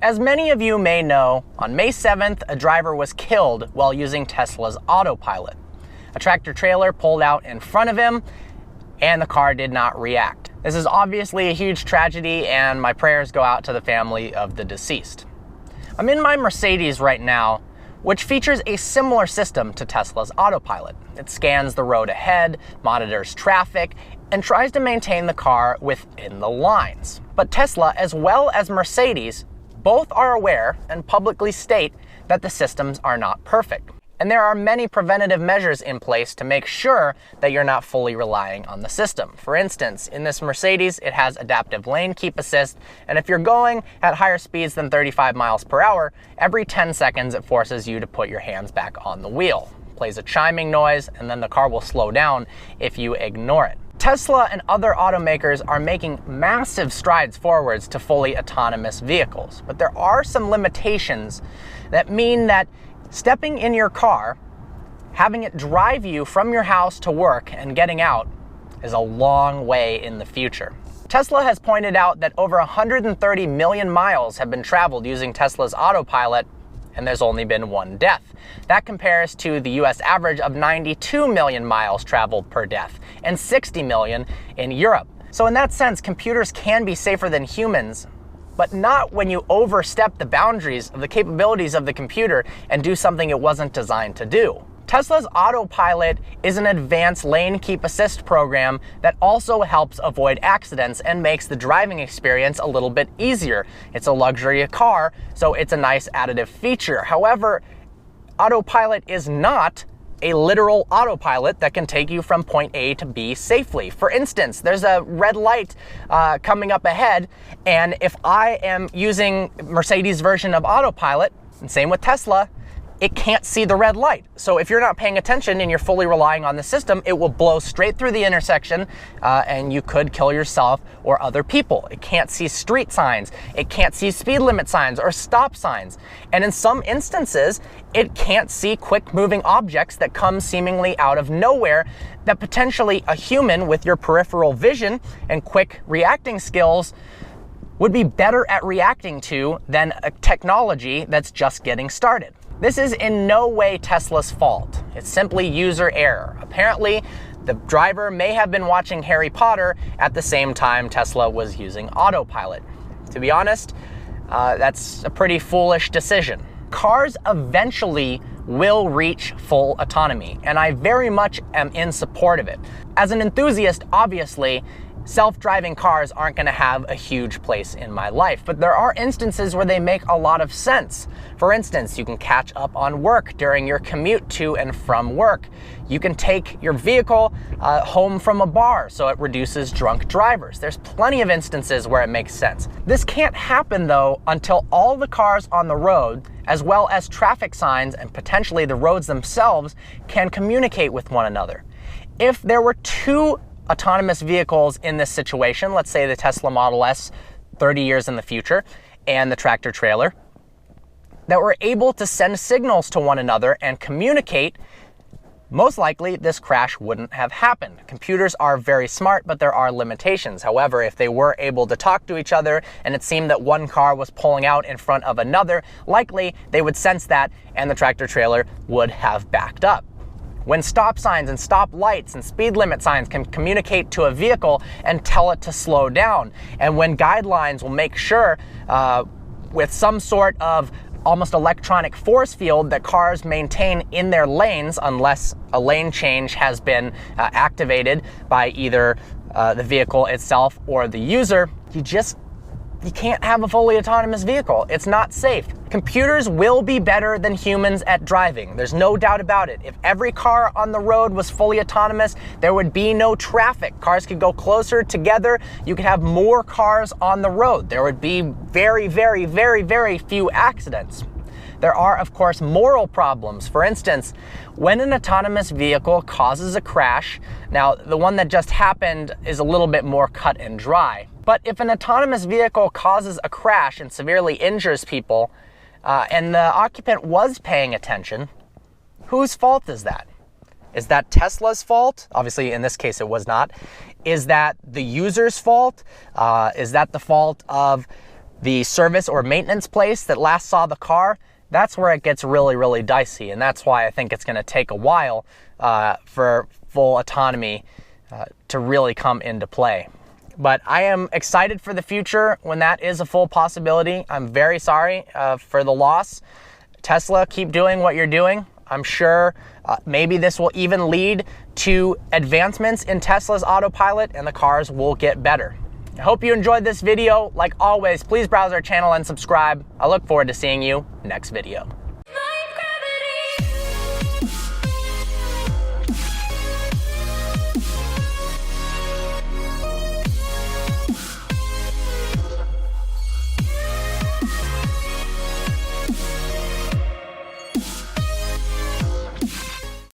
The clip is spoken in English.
As many of you may know, on May 7th, a driver was killed while using Tesla's autopilot. A tractor trailer pulled out in front of him, and the car did not react. This is obviously a huge tragedy, and my prayers go out to the family of the deceased. I'm in my Mercedes right now, which features a similar system to Tesla's autopilot. It scans the road ahead, monitors traffic, and tries to maintain the car within the lines. But Tesla, as well as Mercedes, both are aware and publicly state that the systems are not perfect. And there are many preventative measures in place to make sure that you're not fully relying on the system. For instance, in this Mercedes, it has adaptive lane keep assist, and if you're going at higher speeds than 35 miles per hour, every 10 seconds it forces you to put your hands back on the wheel. It plays a chiming noise, and then the car will slow down if you ignore it. Tesla and other automakers are making massive strides forwards to fully autonomous vehicles, but there are some limitations that mean that stepping in your car, having it drive you from your house to work and getting out is a long way in the future. Tesla has pointed out that over 130 million miles have been traveled using Tesla's autopilot, and there's only been one death. That compares to the US average of 92 million miles traveled per death and 60 million in Europe. So in that sense, computers can be safer than humans, but not when you overstep the boundaries of the capabilities of the computer and do something it wasn't designed to do. Tesla's autopilot is an advanced lane keep assist program that also helps avoid accidents and makes the driving experience a little bit easier. It's a luxury car, so it's a nice additive feature. However, autopilot is not a literal autopilot that can take you from point A to B safely. For instance, there's a red light coming up ahead, and if I am using Mercedes' version of autopilot, and same with Tesla, it can't see the red light. So if you're not paying attention and you're fully relying on the system, it will blow straight through the intersection and you could kill yourself or other people. It can't see street signs. It can't see speed limit signs or stop signs. And in some instances, it can't see quick moving objects that come seemingly out of nowhere that potentially a human with your peripheral vision and quick reacting skills would be better at reacting to than a technology that's just getting started. This is in no way Tesla's fault. It's simply user error. Apparently, the driver may have been watching Harry Potter at the same time Tesla was using autopilot. To be honest, that's a pretty foolish decision. Cars eventually will reach full autonomy, and I very much am in support of it. As an enthusiast, obviously, self-driving cars aren't going to have a huge place in my life, but there are instances where they make a lot of sense. For instance, you can catch up on work during your commute to and from work. You can take your vehicle home from a bar, so it reduces drunk drivers. There's plenty of instances where it makes sense. This can't happen, though, until all the cars on the road, as well as traffic signs and potentially the roads themselves, can communicate with one another. If there were two autonomous vehicles in this situation, let's say the Tesla Model S 30 years in the future and the tractor trailer, that were able to send signals to one another and communicate, most likely this crash wouldn't have happened. Computers are very smart, but there are limitations. However, if they were able to talk to each other and it seemed that one car was pulling out in front of another, likely they would sense that and the tractor trailer would have backed up. When stop signs and stop lights and speed limit signs can communicate to a vehicle and tell it to slow down, and when guidelines will make sure with some sort of almost electronic force field that cars maintain in their lanes unless a lane change has been activated by either the vehicle itself or the user, you can't have a fully autonomous vehicle. It's not safe. Computers will be better than humans at driving. There's no doubt about it. If every car on the road was fully autonomous, there would be no traffic. Cars could go closer together. You could have more cars on the road. There would be very, very, very, very few accidents. There are, of course, moral problems. For instance, when an autonomous vehicle causes a crash, now the one that just happened is a little bit more cut and dry, but if an autonomous vehicle causes a crash and severely injures people, and the occupant was paying attention, whose fault is that? Is that Tesla's fault? Obviously, in this case, it was not. Is that the user's fault? Is that the fault of the service or maintenance place that last saw the car, that's where it gets really, really dicey. And that's why I think it's going to take a while for full autonomy to really come into play. But I am excited for the future when that is a full possibility. I'm very sorry for the loss. Tesla, keep doing what you're doing. I'm sure maybe this will even lead to advancements in Tesla's autopilot and the cars will get better. I hope you enjoyed this video. Like always, please browse our channel and subscribe. I look forward to seeing you next video.